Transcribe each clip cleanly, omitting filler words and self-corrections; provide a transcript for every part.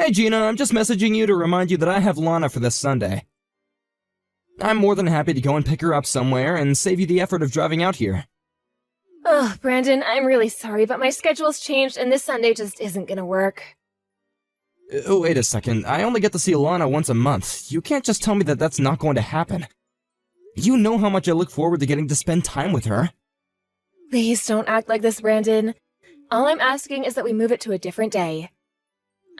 Hey Gina, I'm just messaging you to remind you that I have Lana for this Sunday. I'm more than happy to go and pick her up somewhere and save you the effort of driving out here. Ugh, Brandon, I'm really sorry, but my schedule's changed and this Sunday just isn't gonna work. Wait a second, I only get to see Lana once a month. You can't just tell me that that's not going to happen. You know how much I look forward to getting to spend time with her. Please don't act like this, Brandon. All I'm asking is that we move it to a different day.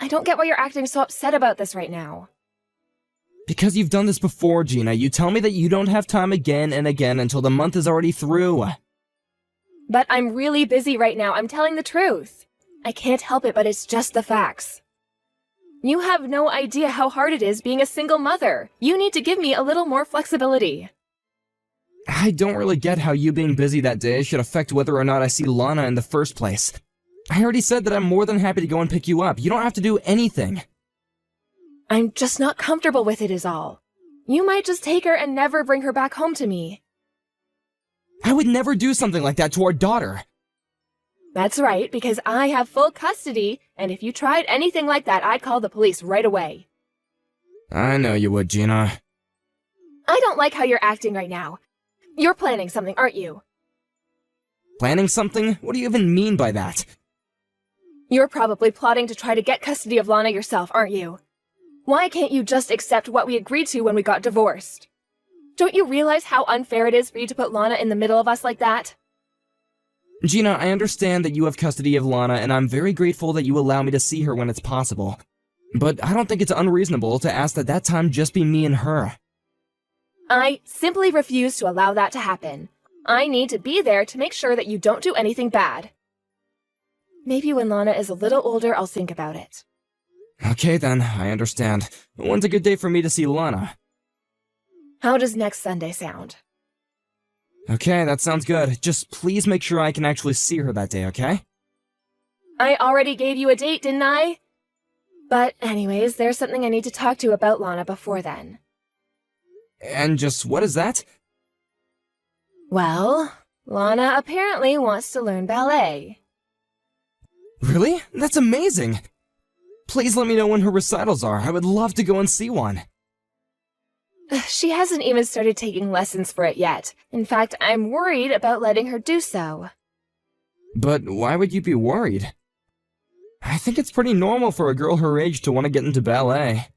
I don't get why you're acting so upset about this right now. Because you've done this before, Gina. You tell me that you don't have time again and again until the month is already through. But I'm really busy right now, I'm telling the truth. I can't help it, but it's just the facts. You have no idea how hard it is being a single mother. You need to give me a little more flexibility. I don't really get how you being busy that day should affect whether or not I see Lana in the first place. I already said that I'm more than happy to go and pick you up. You don't have to do anything. I'm just not comfortable with it is all. You might just take her and never bring her back home to me. I would never do something like that to our daughter. That's right, because I have full custody, and if you tried anything like that, I'd call the police right away. I know you would, Gina. I don't like how you're acting right now. You're planning something, aren't you? Planning something? What do you even mean by that? You're probably plotting to try to get custody of Lana yourself, aren't you? Why can't you just accept what we agreed to when we got divorced? Don't you realize how unfair it is for you to put Lana in the middle of us like that? Gina, I understand that you have custody of Lana, and I'm very grateful that you allow me to see her when it's possible. But I don't think it's unreasonable to ask that time just be me and her. I simply refuse to allow that to happen. I need to be there to make sure that you don't do anything bad. Maybe when Lana is a little older, I'll think about it. Okay then, I understand. When's a good day for me to see Lana? How does next Sunday sound? Okay, that sounds good. Just please make sure I can actually see her that day, okay? I already gave you a date, didn't I? But anyways, there's something I need to talk to you about Lana before then. And just what is that? Well, Lana apparently wants to learn ballet. Really? That's amazing! Please let me know when her recitals are. I would love to go and see one. She hasn't even started taking lessons for it yet. In fact, I'm worried about letting her do so. But why would you be worried? I think it's pretty normal for a girl her age to want to get into ballet.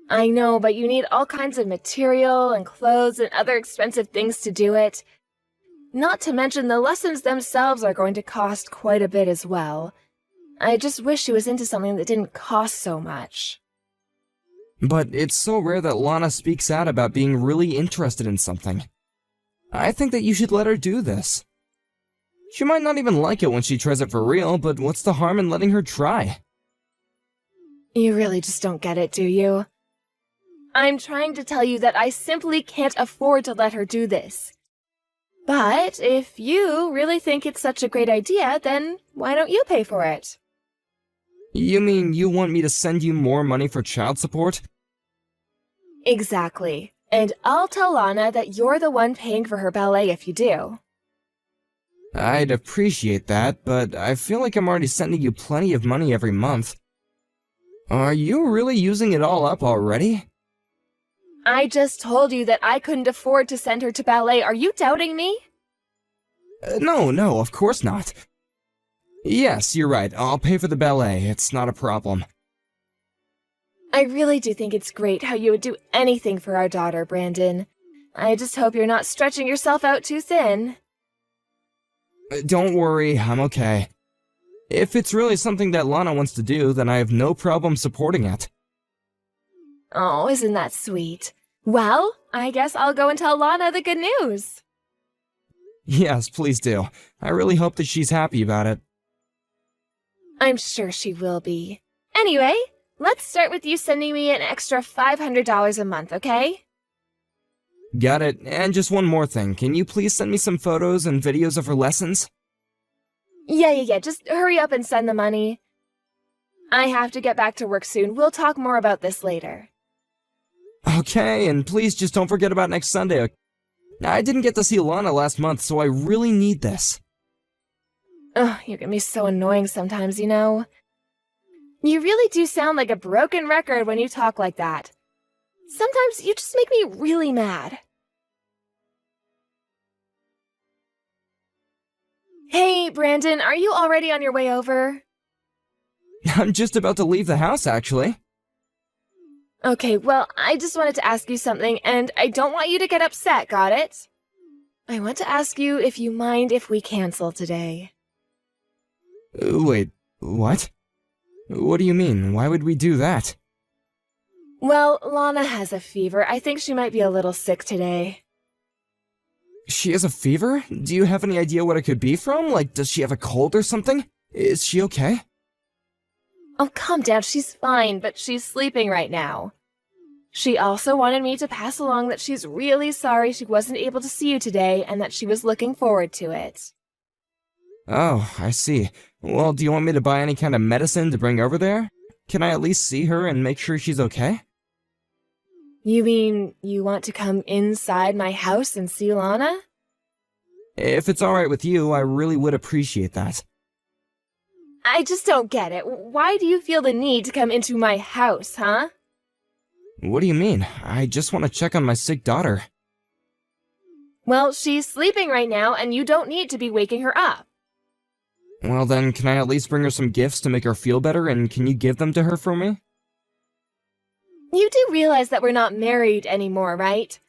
I know, but you need all kinds of material and clothes and other expensive things to do it. Not to mention the lessons themselves are going to cost quite a bit as well. I just wish she was into something that didn't cost so much. But it's so rare that Lana speaks out about being really interested in something. I think that you should let her do this. She might not even like it when she tries it for real, but what's the harm in letting her try? You really just don't get it, do you? I'm trying to tell you that I simply can't afford to let her do this. But if you really think it's such a great idea, then why don't you pay for it? You mean you want me to send you more money for child support? Exactly. And I'll tell Lana that you're the one paying for her ballet if you do. I'd appreciate that, but I feel like I'm already sending you plenty of money every month. Are you really using it all up already? I just told you that I couldn't afford to send her to ballet. Are you doubting me? No, of course not. Yes, you're right. I'll pay for the ballet. It's not a problem. I really do think it's great how you would do anything for our daughter, Brandon. I just hope you're not stretching yourself out too thin. Don't worry, I'm okay. If it's really something that Lana wants to do, then I have no problem supporting it. Oh, isn't that sweet? Well, I guess I'll go and tell Lana the good news. Yes, please do. I really hope that she's happy about it. I'm sure she will be. Anyway, let's start with you sending me an extra $500 a month, okay? Got it. And just one more thing. Can you please send me some photos and videos of her lessons? Yeah. Just hurry up and send the money. I have to get back to work soon. We'll talk more about this later. Okay, and please just don't forget about next Sunday. I didn't get to see Lana last month, so I really need this. Ugh, you get me so annoying sometimes, you know. You really do sound like a broken record when you talk like that. Sometimes you just make me really mad. Hey, Brandon, are you already on your way over? I'm just about to leave the house, actually. Okay, well, I just wanted to ask you something, and I don't want you to get upset, got it? I want to ask you if you mind if we cancel today. Wait, what? What do you mean? Why would we do that? Well, Lana has a fever. I think she might be a little sick today. She has a fever? Do you have any idea what it could be from? Like, does she have a cold or something? Is she okay? Oh, calm down. She's fine, but she's sleeping right now. She also wanted me to pass along that she's really sorry she wasn't able to see you today and that she was looking forward to it. Oh, I see. Well, do you want me to buy any kind of medicine to bring over there? Can I at least see her and make sure she's okay? You mean you want to come inside my house and see Lana? If it's alright with you, I really would appreciate that. I just don't get it. Why do you feel the need to come into my house, huh? What do you mean? I just want to check on my sick daughter. Well, she's sleeping right now, and you don't need to be waking her up. Well then, can I at least bring her some gifts to make her feel better, and can you give them to her for me? You do realize that we're not married anymore, right?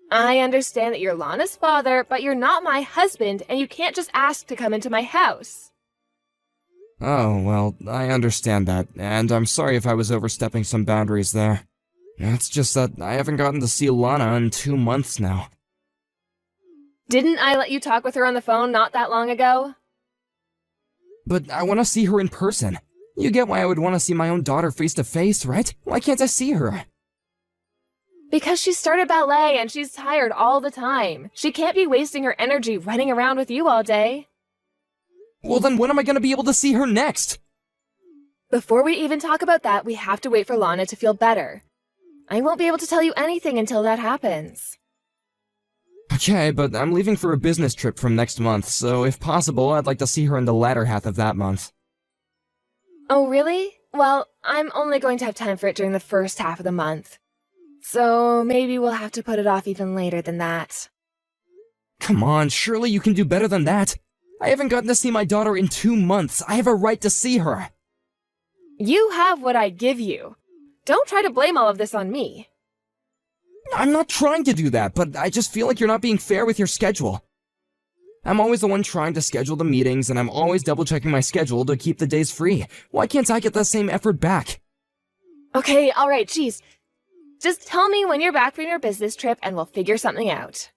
I understand that you're Lana's father, but you're not my husband, and you can't just ask to come into my house. Oh, well, I understand that, and I'm sorry if I was overstepping some boundaries there. It's just that I haven't gotten to see Lana in 2 months now. Didn't I let you talk with her on the phone not that long ago? But I want to see her in person. You get why I would want to see my own daughter face to face, right? Why can't I see her? Because she started ballet and she's tired all the time. She can't be wasting her energy running around with you all day. Well then when am I going to be able to see her next? Before we even talk about that, we have to wait for Lana to feel better. I won't be able to tell you anything until that happens. Okay, but I'm leaving for a business trip from next month, so if possible, I'd like to see her in the latter half of that month. Oh, really? Well, I'm only going to have time for it during the first half of the month. So maybe we'll have to put it off even later than that. Come on, surely you can do better than that. I haven't gotten to see my daughter in 2 months. I have a right to see her. You have what I give you. Don't try to blame all of this on me. I'm not trying to do that, but I just feel like you're not being fair with your schedule. I'm always the one trying to schedule the meetings, and I'm always double-checking my schedule to keep the days free. Why can't I get that same effort back? Okay, alright, geez. Just tell me when you're back from your business trip and we'll figure something out.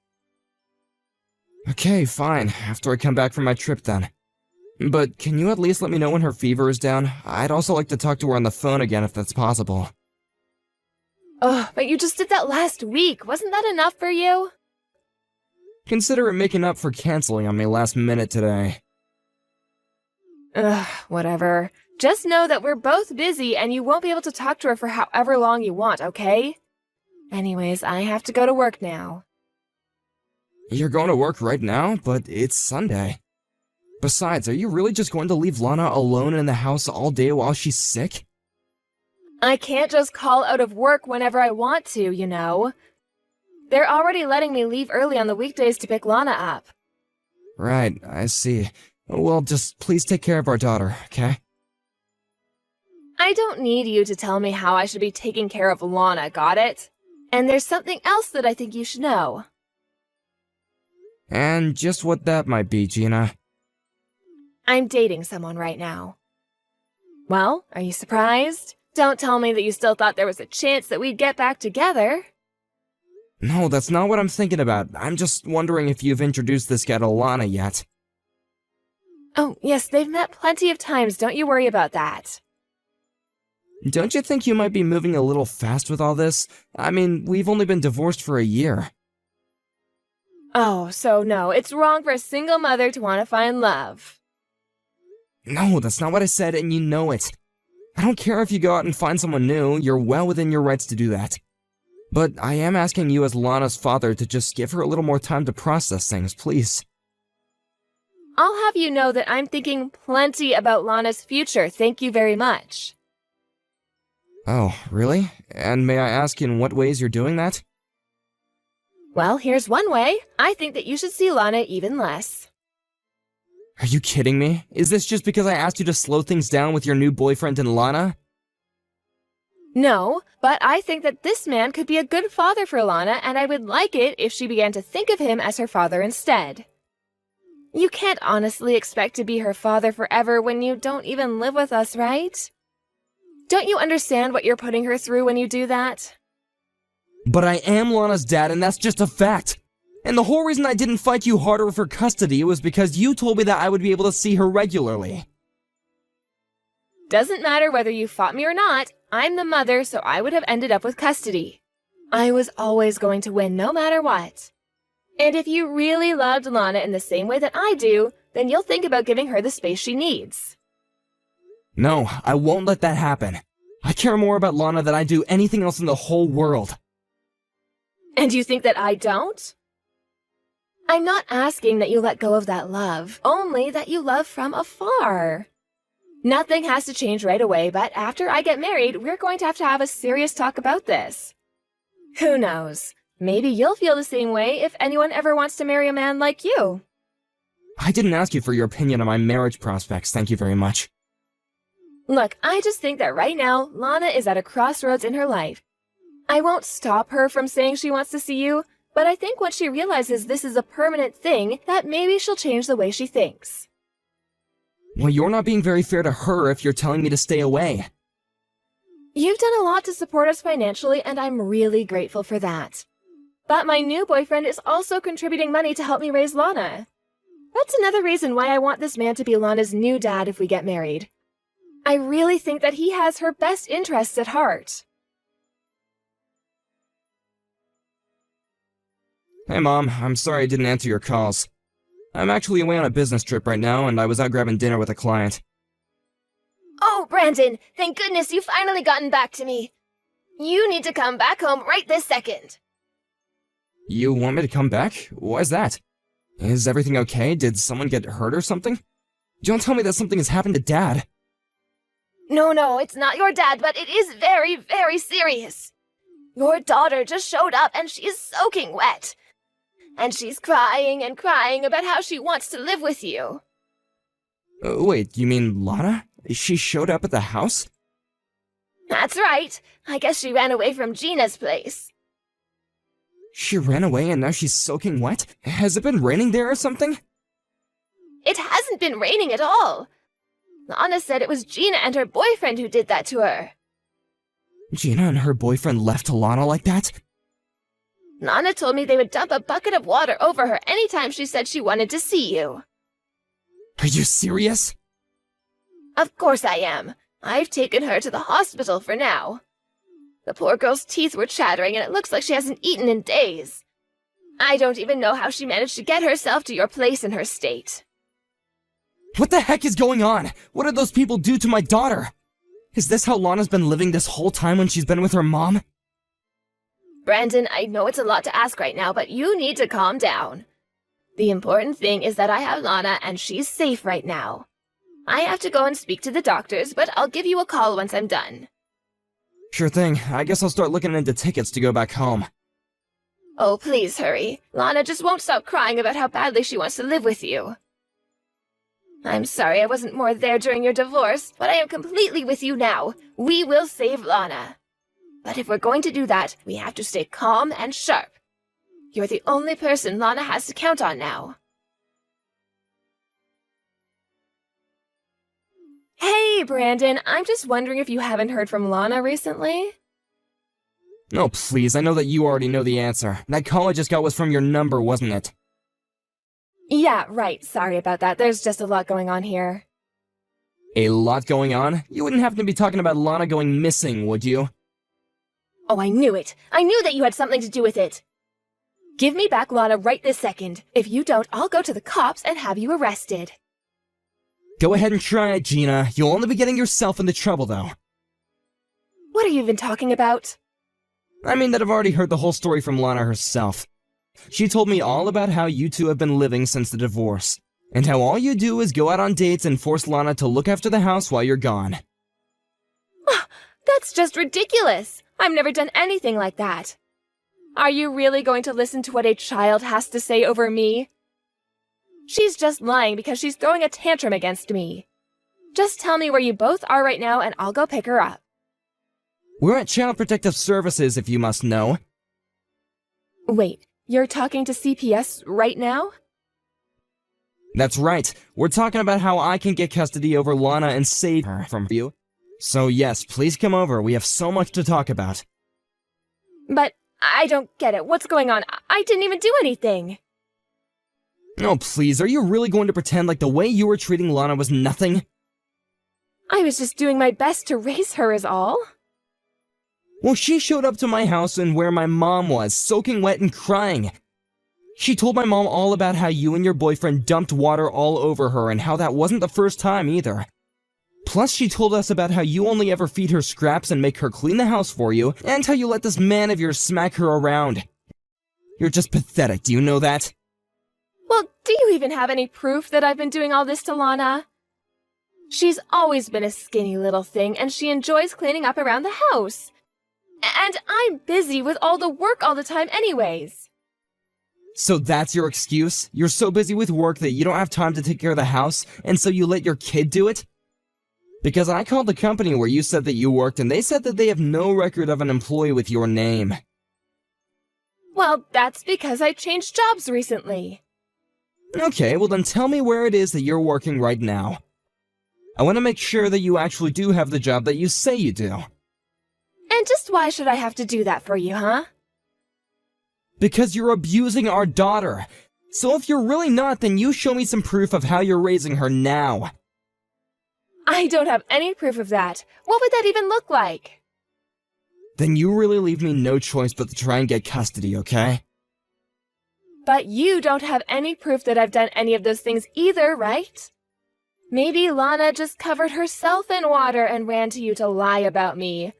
Okay, fine. After I come back from my trip then. But can you at least let me know when her fever is down? I'd also like to talk to her on the phone again if that's possible. Oh, but you just did that last week. Wasn't that enough for you? Consider it making up for canceling on me last minute today. Ugh, whatever. Just know that we're both busy and you won't be able to talk to her for however long you want, okay? Anyways, I have to go to work now. You're going to work right now? But it's Sunday. Besides, are you really just going to leave Lana alone in the house all day while she's sick? I can't just call out of work whenever I want to, you know. They're already letting me leave early on the weekdays to pick Lana up. Right, I see. Well, just please take care of our daughter, okay? I don't need you to tell me how I should be taking care of Lana, got it? And there's something else that I think you should know. And just what that might be, Gina. I'm dating someone right now. Well, are you surprised? Don't tell me that you still thought there was a chance that we'd get back together. No, that's not what I'm thinking about. I'm just wondering if you've introduced this guy to Lana yet. Oh, yes, they've met plenty of times. Don't you worry about that. Don't you think you might be moving a little fast with all this? I mean, we've only been divorced for a year. Oh, so no, it's wrong for a single mother to want to find love. No, that's not what I said, and you know it. I don't care if you go out and find someone new, you're well within your rights to do that. But I am asking you as Lana's father to just give her a little more time to process things, please. I'll have you know that I'm thinking plenty about Lana's future, thank you very much. Oh, really? And may I ask in what ways you're doing that? Well, here's one way. I think that you should see Lana even less. Are you kidding me? Is this just because I asked you to slow things down with your new boyfriend and Lana? No, but I think that this man could be a good father for Lana, and I would like it if she began to think of him as her father instead. You can't honestly expect to be her father forever when you don't even live with us, right? Don't you understand what you're putting her through when you do that? But I am Lana's dad, and that's just a fact. And the whole reason I didn't fight you harder for custody was because you told me that I would be able to see her regularly. Doesn't matter whether you fought me or not, I'm the mother, so I would have ended up with custody. I was always going to win no matter what. And if you really loved Lana in the same way that I do, then you'll think about giving her the space she needs. No, I won't let that happen. I care more about Lana than I do anything else in the whole world. And you think that I don't? I'm not asking that you let go of that love, only that you love from afar. Nothing has to change right away, but after I get married, we're going to have a serious talk about this. Who knows? Maybe you'll feel the same way if anyone ever wants to marry a man like you. I didn't ask you for your opinion on my marriage prospects, thank you very much. Look, I just think that right now, Lana is at a crossroads in her life. I won't stop her from saying she wants to see you, but I think once she realizes this is a permanent thing, that maybe she'll change the way she thinks. Well, you're not being very fair to her if you're telling me to stay away. You've done a lot to support us financially, and I'm really grateful for that. But my new boyfriend is also contributing money to help me raise Lana. That's another reason why I want this man to be Lana's new dad if we get married. I really think that he has her best interests at heart. Hey Mom, I'm sorry I didn't answer your calls. I'm actually away on a business trip right now, and I was out grabbing dinner with a client. Oh, Brandon, thank goodness you've finally gotten back to me. You need to come back home right this second. You want me to come back? Why's that? Is everything okay? Did someone get hurt or something? Don't tell me that something has happened to Dad. No, it's not your dad, but it is very, very serious. Your daughter just showed up and she's soaking wet. And she's crying and crying about how she wants to live with you. Wait, you mean Lana? She showed up at the house? That's right. I guess she ran away from Gina's place. She ran away and now she's soaking wet? Has it been raining there or something? It hasn't been raining at all. Lana said it was Gina and her boyfriend who did that to her. Gina and her boyfriend left Lana like that? Lana told me they would dump a bucket of water over her anytime she said she wanted to see you. Are you serious? Of course I am. I've taken her to the hospital for now. The poor girl's teeth were chattering and it looks like she hasn't eaten in days. I don't even know how she managed to get herself to your place in her state. What the heck is going on? What did those people do to my daughter? Is this how Lana's been living this whole time when she's been with her mom? Brandon, I know it's a lot to ask right now, but you need to calm down. The important thing is that I have Lana and she's safe right now. I have to go and speak to the doctors, but I'll give you a call once I'm done. Sure thing. I guess I'll start looking into tickets to go back home. Oh, please hurry. Lana just won't stop crying about how badly she wants to live with you. I'm sorry I wasn't more there during your divorce, but I am completely with you now. We will save Lana. But if we're going to do that, we have to stay calm and sharp. You're the only person Lana has to count on now. Hey, Brandon, I'm just wondering if you haven't heard from Lana recently? No, please, I know that you already know the answer. That call I just got was from your number, wasn't it? Yeah, right. Sorry about that. There's just a lot going on here. A lot going on? You wouldn't happen to be talking about Lana going missing, would you? Oh, I knew it. I knew that you had something to do with it. Give me back Lana right this second. If you don't, I'll go to the cops and have you arrested. Go ahead and try it, Gina. You'll only be getting yourself into trouble, though. What are you even talking about? I mean that I've already heard the whole story from Lana herself. She told me all about how you two have been living since the divorce, and how all you do is go out on dates and force Lana to look after the house while you're gone. Oh, that That's just ridiculous! I've never done anything like that. Are you really going to listen to what a child has to say over me? She's just lying because she's throwing a tantrum against me. Just tell me where you both are right now and I'll go pick her up. We're at Child Protective Services, if you must know. Wait, you're talking to CPS right now? That's right. We're talking about how I can get custody over Lana and save her from you. So yes, please come over. We have so much to talk about. But I don't get it. What's going on? I didn't even do anything. Oh, please, are you really going to pretend like the way you were treating Lana was nothing? I was just doing my best to raise her is all. Well, she showed up to my house and where my mom was, soaking wet and crying. She told my mom all about how you and your boyfriend dumped water all over her and how that wasn't the first time either. Plus, she told us about how you only ever feed her scraps and make her clean the house for you, and how you let this man of yours smack her around. You're just pathetic, do you know that? Well, do you even have any proof that I've been doing all this to Lana? She's always been a skinny little thing, and she enjoys cleaning up around the house. And I'm busy with all the work all the time anyways. So that's your excuse? You're so busy with work that you don't have time to take care of the house, and so you let your kid do it? Because I called the company where you said that you worked, and they said that they have no record of an employee with your name. Well, that's because I changed jobs recently. Okay, well then tell me where it is that you're working right now. I want to make sure that you actually do have the job that you say you do. And just why should I have to do that for you, huh? Because you're abusing our daughter. So if you're really not, then you show me some proof of how you're raising her now. I don't have any proof of that. What would that even look like? Then you really leave me no choice but to try and get custody, okay? But you don't have any proof that I've done any of those things either, right? Maybe Lana just covered herself in water and ran to you to lie about me.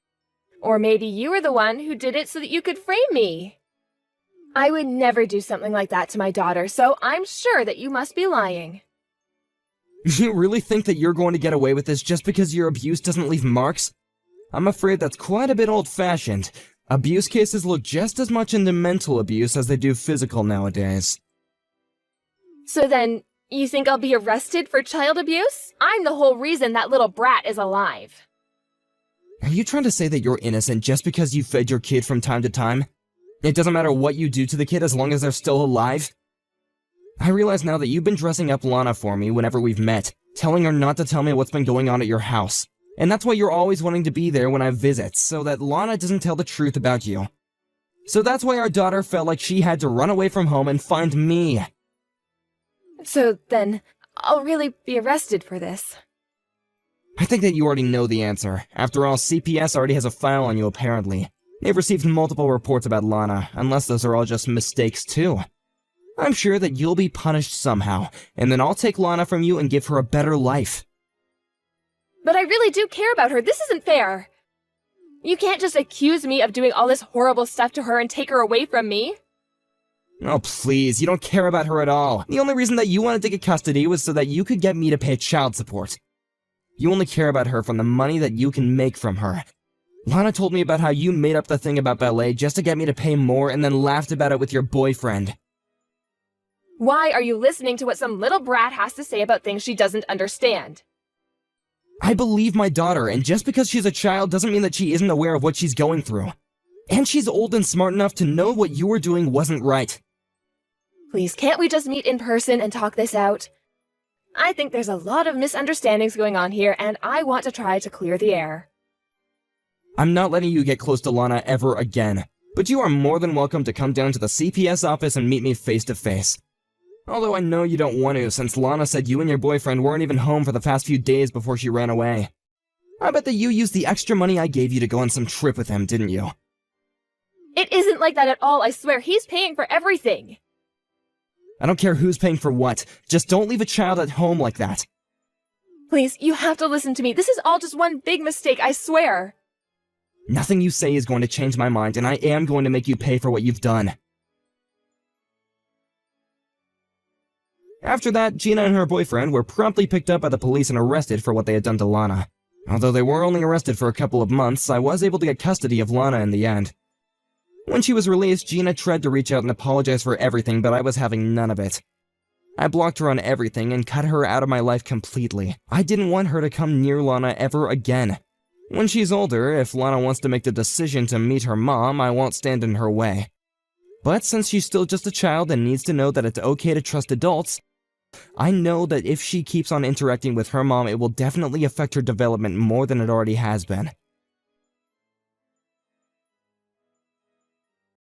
Or maybe you were the one who did it so that you could frame me. I would never do something like that to my daughter, so I'm sure that you must be lying. You really think that you're going to get away with this just because your abuse doesn't leave marks? I'm afraid that's quite a bit old-fashioned. Abuse cases look just as much into mental abuse as they do physical nowadays. So then, you think I'll be arrested for child abuse? I'm the whole reason that little brat is alive. Are you trying to say that you're innocent just because you fed your kid from time to time? It doesn't matter what you do to the kid as long as they're still alive? I realize now that you've been dressing up Lana for me whenever we've met, telling her not to tell me what's been going on at your house. And that's why you're always wanting to be there when I visit, so that Lana doesn't tell the truth about you. So that's why our daughter felt like she had to run away from home and find me. So then, I'll really be arrested for this. I think that you already know the answer. After all, CPS already has a file on you apparently. They've received multiple reports about Lana, unless those are all just mistakes too. I'm sure that you'll be punished somehow, and then I'll take Lana from you and give her a better life. But I really do care about her. This isn't fair. You can't just accuse me of doing all this horrible stuff to her and take her away from me. Oh please, you don't care about her at all. The only reason that you wanted to get custody was so that you could get me to pay child support. You only care about her from the money that you can make from her. Lana told me about how you made up the thing about ballet just to get me to pay more and then laughed about it with your boyfriend. Why are you listening to what some little brat has to say about things she doesn't understand? I believe my daughter, and just because she's a child doesn't mean that she isn't aware of what she's going through. And she's old and smart enough to know what you were doing wasn't right. Please, can't we just meet in person and talk this out? I think there's a lot of misunderstandings going on here, and I want to try to clear the air. I'm not letting you get close to Lana ever again, but you are more than welcome to come down to the CPS office and meet me face to face. Although I know you don't want to, since Lana said you and your boyfriend weren't even home for the past few days before she ran away. I bet that you used the extra money I gave you to go on some trip with him, didn't you? It isn't like that at all, I swear. He's paying for everything. I don't care who's paying for what, just don't leave a child at home like that. Please, you have to listen to me. This is all just one big mistake, I swear. Nothing you say is going to change my mind, and I am going to make you pay for what you've done. After that, Gina and her boyfriend were promptly picked up by the police and arrested for what they had done to Lana. Although they were only arrested for a couple of months, I was able to get custody of Lana in the end. When she was released, Gina tried to reach out and apologize for everything, but I was having none of it. I blocked her on everything and cut her out of my life completely. I didn't want her to come near Lana ever again. When she's older, if Lana wants to make the decision to meet her mom, I won't stand in her way. But since she's still just a child and needs to know that it's okay to trust adults, I know that if she keeps on interacting with her mom, it will definitely affect her development more than it already has been.